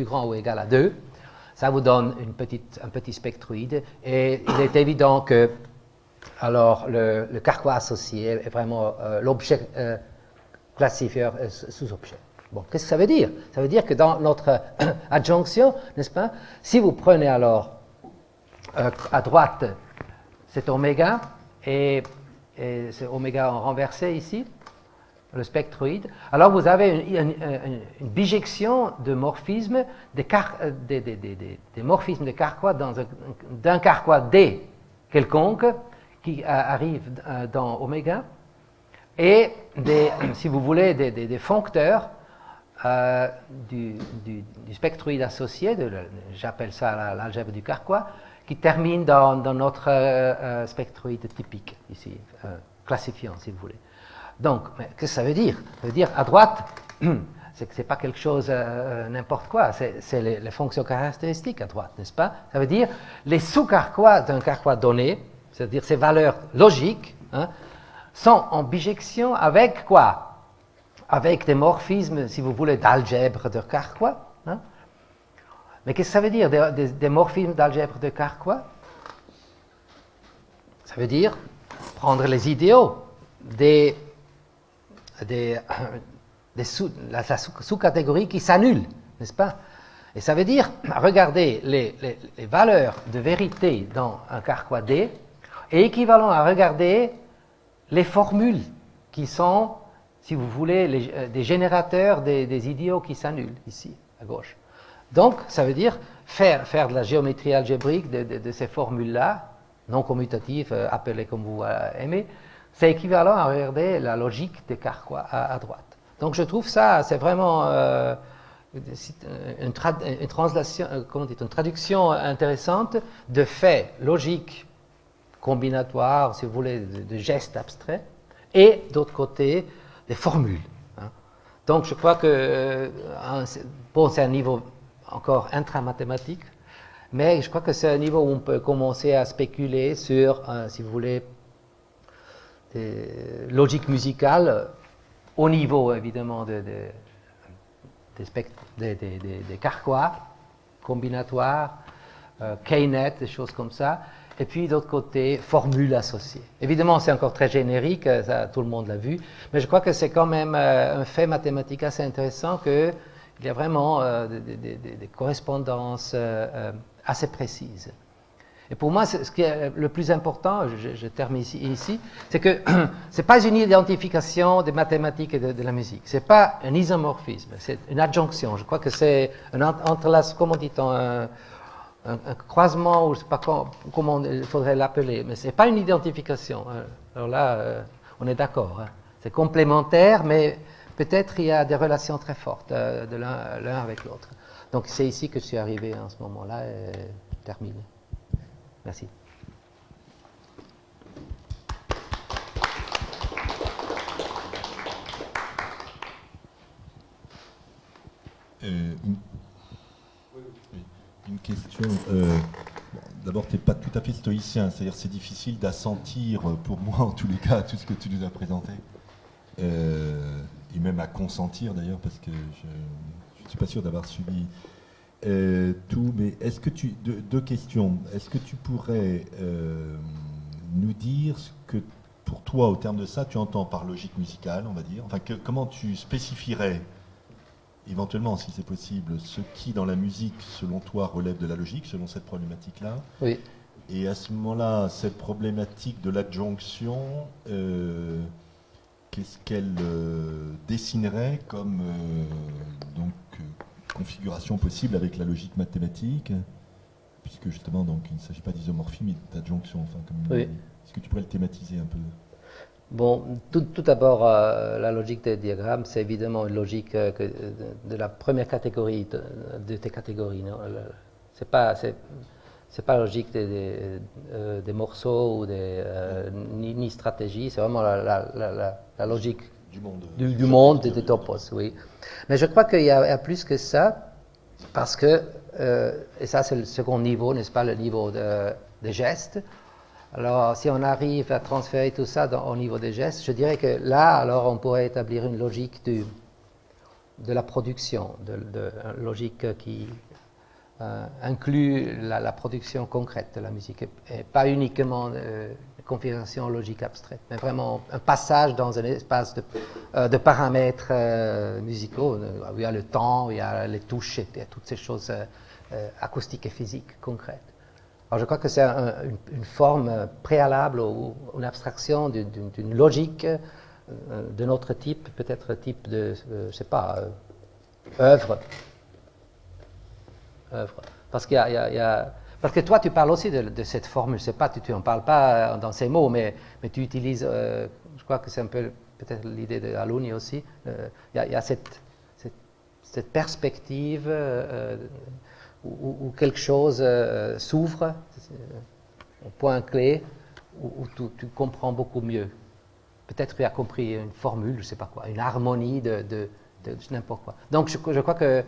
grand ou égal à 2. Ça vous donne un petit spectroïde. Et il est évident que alors, le carquois associé est vraiment l'objet classifieur sous-objet. Bon, qu'est-ce que ça veut dire? Ça veut dire que dans notre adjonction, n'est-ce pas, si vous prenez alors à droite cet oméga, et c'est oméga en renversé ici, le spectroïde, alors vous avez une bijection de morphismes, des morphismes de Carquois d'un Carquois D quelconque qui arrive dans oméga, et si vous voulez, des foncteurs du spectroïde associé, j'appelle ça l'algèbre du Carquois, qui termine dans notre spectroïde typique, ici, classifiant, si vous voulez. Donc, qu'est-ce que ça veut dire? Ça veut dire, à droite, c'est que ce n'est pas quelque chose n'importe quoi, c'est les fonctions caractéristiques à droite, n'est-ce pas? Ça veut dire les sous-Carquois d'un Carquois donné, c'est-à-dire ces valeurs logiques, hein, sont en bijection avec quoi? Avec des morphismes, si vous voulez, d'algèbre de Carquois. Hein? Mais qu'est-ce que ça veut dire, des morphismes d'algèbre de Carquois? Ça veut dire prendre les idéaux la sous-catégorie qui s'annule, n'est-ce pas? Et ça veut dire regarder les valeurs de vérité dans un Carquois D est équivalent à regarder les formules qui sont, si vous voulez, des générateurs des idéaux qui s'annulent, ici, à gauche. Donc, ça veut dire faire de la géométrie algébrique de ces formules-là, non commutatives, appelées comme vous aimez, c'est équivalent à regarder la logique des Carquois à droite. Donc, je trouve ça, c'est vraiment une traduction intéressante de faits logiques combinatoires, si vous voulez, de gestes abstraits, et d'autre côté, des formules. Hein. Donc, je crois que, bon, c'est un niveau encore intramathématique, mais je crois que c'est un niveau où on peut commencer à spéculer sur, si vous voulez, des logiques musicales au niveau, évidemment, des Carquois combinatoires, K-net, des choses comme ça, et puis d'autre côté, formules associées. Évidemment, c'est encore très générique, ça, tout le monde l'a vu, mais je crois que c'est quand même un fait mathématique assez intéressant qu'il y a vraiment des correspondances assez précises. Et pour moi, ce qui est le plus important, je termine ici, c'est que ce n'est pas une identification des mathématiques et de la musique. Ce n'est pas un isomorphisme, c'est une adjonction. Je crois que c'est un entrelace, comment dit-on, un croisement, ou je ne sais pas comment il faudrait l'appeler, mais ce n'est pas une identification. Alors là, on est d'accord. Hein. C'est complémentaire, mais peut-être il y a des relations très fortes de l'un avec l'autre. Donc c'est ici que je suis arrivé en ce moment-là et terminé. Merci. Une question. D'abord, tu n'es pas tout à fait stoïcien, c'est-à-dire c'est difficile d'assentir, pour moi en tous les cas, tout ce que tu nous as présenté, et même à consentir d'ailleurs, parce que je ne suis pas sûr d'avoir suivi tout, mais est-ce que deux questions. Est-ce que tu pourrais nous dire ce que, pour toi, au terme de ça, tu entends par logique musicale, on va dire, enfin, comment tu spécifierais, éventuellement, si c'est possible, ce qui, dans la musique, selon toi, relève de la logique, selon cette problématique-là? Oui. Et à ce moment-là, cette problématique de l'adjonction, qu'est-ce qu'elle dessinerait comme configuration possible avec la logique mathématique, puisque justement donc il ne s'agit pas d'isomorphie mais d'adjonction, enfin comme oui. Est-ce que tu pourrais le thématiser un peu? Bon, tout d'abord, la logique des diagrammes, c'est évidemment une logique de la première catégorie de tes catégories. C'est pas la logique des morceaux ou ni stratégie, c'est vraiment la logique du monde des topos, oui. Mais je crois qu'il y a plus que ça, parce que, et ça c'est le second niveau, n'est-ce pas, le niveau des gestes. Alors, si on arrive à transférer tout ça au niveau des gestes, je dirais que là, alors, on pourrait établir une logique de la production, une logique qui inclut la production concrète de la musique, et pas uniquement configuration logique abstraite, mais vraiment un passage dans un espace de paramètres musicaux, où il y a le temps, où il y a les touches, et toutes ces choses acoustiques et physiques concrètes. Alors je crois que c'est une forme préalable ou une abstraction d'une logique de notre type, peut-être type de, je ne sais pas, œuvre. Parce qu'il y a parce que toi, tu parles aussi de cette formule, je ne sais pas, tu n'en parles pas dans ces mots, mais tu utilises, je crois que c'est un peu peut-être l'idée de Aluni aussi, il y a cette perspective où quelque chose s'ouvre au point clé, où tu comprends beaucoup mieux. Peut-être tu as compris une formule, je ne sais pas quoi, une harmonie de n'importe quoi. Donc je crois que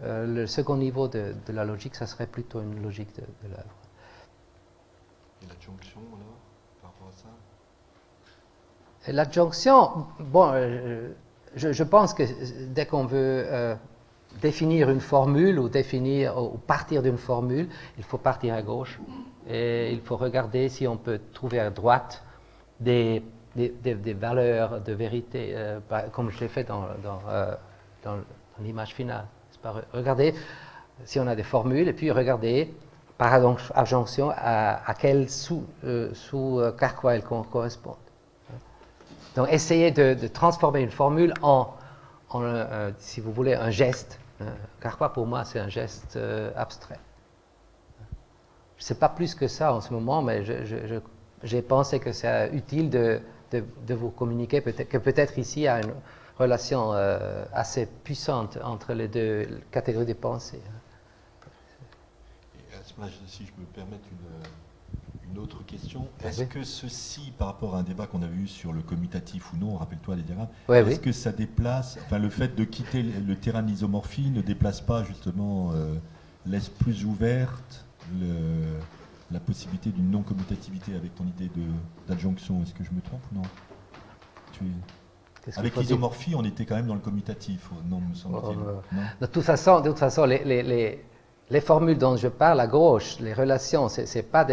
le second niveau de la logique, ça serait plutôt une logique de l'œuvre. Et l'adjonction, alors, par rapport à ça? Et l'adjonction, bon, je pense que dès qu'on veut définir une formule ou partir d'une formule, il faut partir à gauche et il faut regarder si on peut trouver à droite des valeurs de vérité, comme je l'ai fait dans l'image finale. Regardez si on a des formules et puis regardez par adjonction à quel sous-carquois elles correspondent. Donc essayez de transformer une formule en si vous voulez, un geste. Carquois pour moi c'est un geste abstrait. Je ne sais pas plus que ça en ce moment, mais j'ai pensé que c'est utile de vous communiquer, peut-être ici il y a une relation assez puissante entre les deux catégories de pensée. Et à ce moment-là, si je me permets une autre question, est-ce que ceci, par rapport à un débat qu'on avait eu sur le commutatif ou non, rappelle-toi les diagrammes, est-ce que ça déplace, enfin le fait de quitter le terrain de l'isomorphie ne déplace pas justement, laisse plus ouverte la possibilité d'une non-commutativité avec ton idée d'adjonction? Est-ce que je me trompe ou non? Avec l'isomorphie, on était quand même dans le commutatif, non, me semble-t-il. De toute façon, les formules dont je parle à gauche, les relations, c'est pas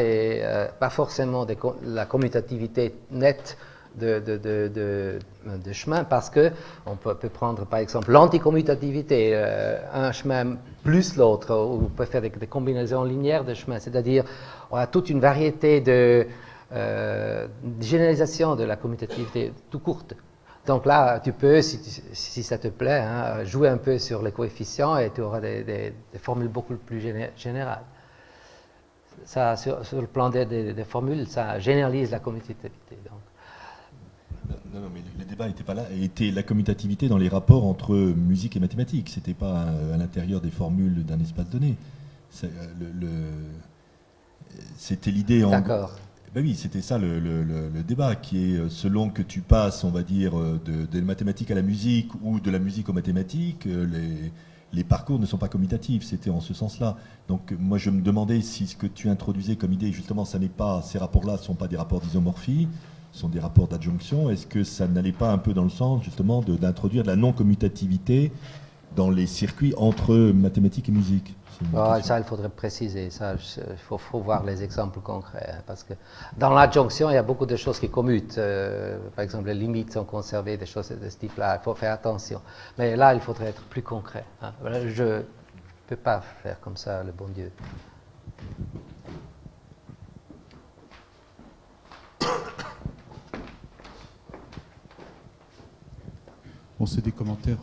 forcément la commutativité nette de chemin, parce que on peut prendre par exemple l'anticommutativité, un chemin plus l'autre, ou on peut faire des combinaisons linéaires de chemins, c'est-à-dire on a toute une variété de généralisation de la commutativité tout courte. Donc là, tu peux, si ça te plaît, jouer un peu sur les coefficients et tu auras des formules beaucoup plus générales. Ça, sur le plan des formules, ça généralise la commutativité. Donc. Non, mais le débat n'était pas là. Était la commutativité dans les rapports entre musique et mathématiques. C'était pas à l'intérieur des formules d'un espace donné. C'était l'idée en... D'accord. Ben oui, c'était ça le débat, qui est selon que tu passes, on va dire, des mathématiques à la musique ou de la musique aux mathématiques, les parcours ne sont pas commutatifs. C'était en ce sens-là. Donc moi je me demandais si ce que tu introduisais comme idée, justement, ça n'est pas, ces rapports-là ne sont pas des rapports d'isomorphie, sont des rapports d'adjonction. Est-ce que ça n'allait pas un peu dans le sens, justement, d'introduire de la non-commutativité dans les circuits entre mathématiques et musique? Ça, il faudrait préciser. Il faut voir les exemples concrets. Parce que dans l'adjonction, il y a beaucoup de choses qui commutent. Par exemple, les limites sont conservées, des choses de ce type-là. Il faut faire attention. Mais là, il faudrait être plus concret. Je ne peux pas faire comme ça, le bon Dieu. Bon, c'est des commentaires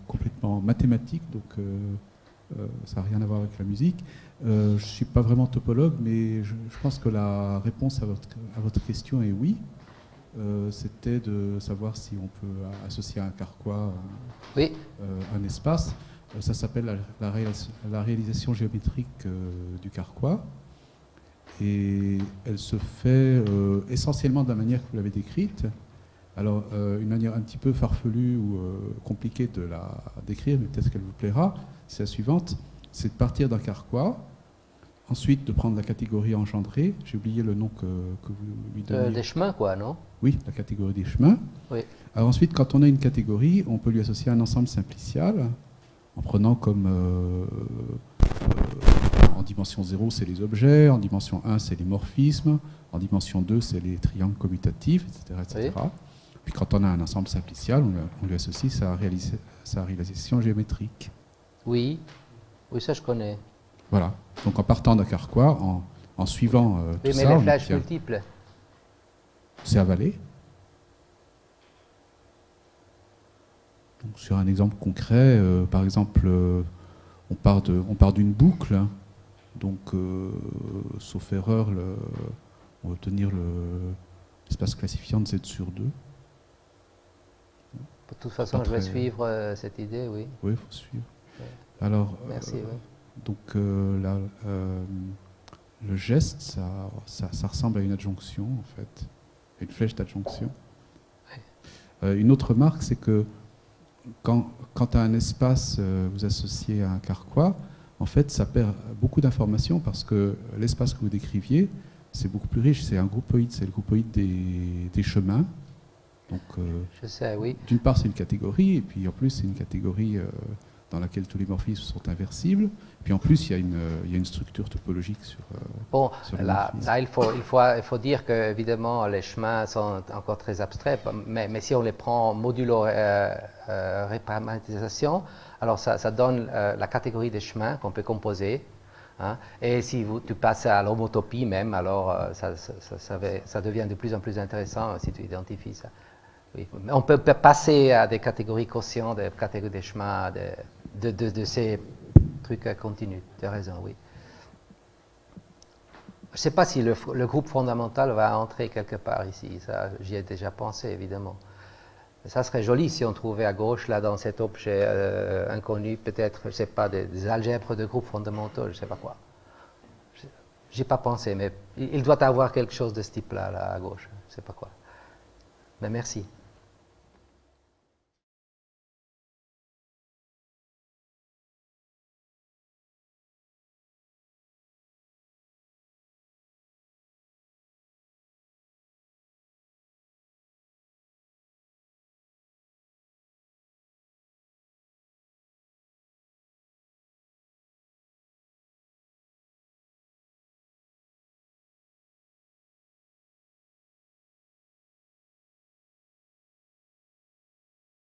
complètement mathématiques, donc ça n'a rien à voir avec la musique. Je ne suis pas vraiment topologue, mais je pense que la réponse à votre question est oui. C'était de savoir si on peut associer à un carquois un espace. Ça s'appelle la réalisation géométrique du carquois. Et elle se fait essentiellement de la manière que vous l'avez décrite. Alors, une manière un petit peu farfelue ou compliquée de la décrire, mais peut-être qu'elle vous plaira, c'est la suivante, c'est de partir d'un carquois, ensuite de prendre la catégorie engendrée, j'ai oublié le nom que vous lui donnez. Des chemins, quoi, non? Oui, la catégorie des chemins. Oui. Alors ensuite, quand on a une catégorie, on peut lui associer un ensemble simplicial, en prenant comme en dimension 0, c'est les objets, en dimension 1, c'est les morphismes, en dimension 2, c'est les triangles commutatifs, etc. etc. Oui. Puis quand on a un ensemble simplicial, on lui associe sa réalisation géométrique. Oui, ça je connais. Voilà. Donc en partant d'un carquois, en suivant tout ça... Oui, mais les flashs multiples. C'est avalé. sur un exemple concret, par exemple, on part d'une boucle, hein, donc, sauf erreur, on va obtenir l'espace classifiant de Z sur 2. De toute façon, je vais suivre cette idée, oui. Oui, il faut suivre. Alors, merci. Donc, le geste, ça ressemble à une adjonction, en fait, une flèche d'adjonction. Une autre remarque, c'est que quand à un espace vous associez à un carquois, en fait, ça perd beaucoup d'informations parce que l'espace que vous décriviez, c'est beaucoup plus riche. C'est un groupoïde, c'est le groupoïde des chemins. Donc, je sais, oui. D'une part, c'est une catégorie, et puis en plus, c'est une catégorie dans laquelle tous les morphismes sont inversibles. Puis en plus, il y a une structure topologique sur. Bon, sur là il faut dire que évidemment les chemins sont encore très abstraits, mais si on les prend modulo reparamétrisation, alors ça donne la catégorie des chemins qu'on peut composer. Hein, et si tu passes à l'homotopie même, alors ça devient de plus en plus intéressant si tu identifies ça. Oui. On peut passer à des catégories quotients, des catégories des chemins, de ces trucs continus. Tu as raison, oui. Je ne sais pas si le groupe fondamental va entrer quelque part ici. J'y ai déjà pensé, évidemment. Ça serait joli si on trouvait à gauche, là, dans cet objet inconnu, peut-être, je ne sais pas, des algèbres de groupes fondamentaux, je ne sais pas quoi. Je n'ai pas pensé, mais il doit avoir quelque chose de ce type-là, là, à gauche. Je ne sais pas quoi. Mais merci.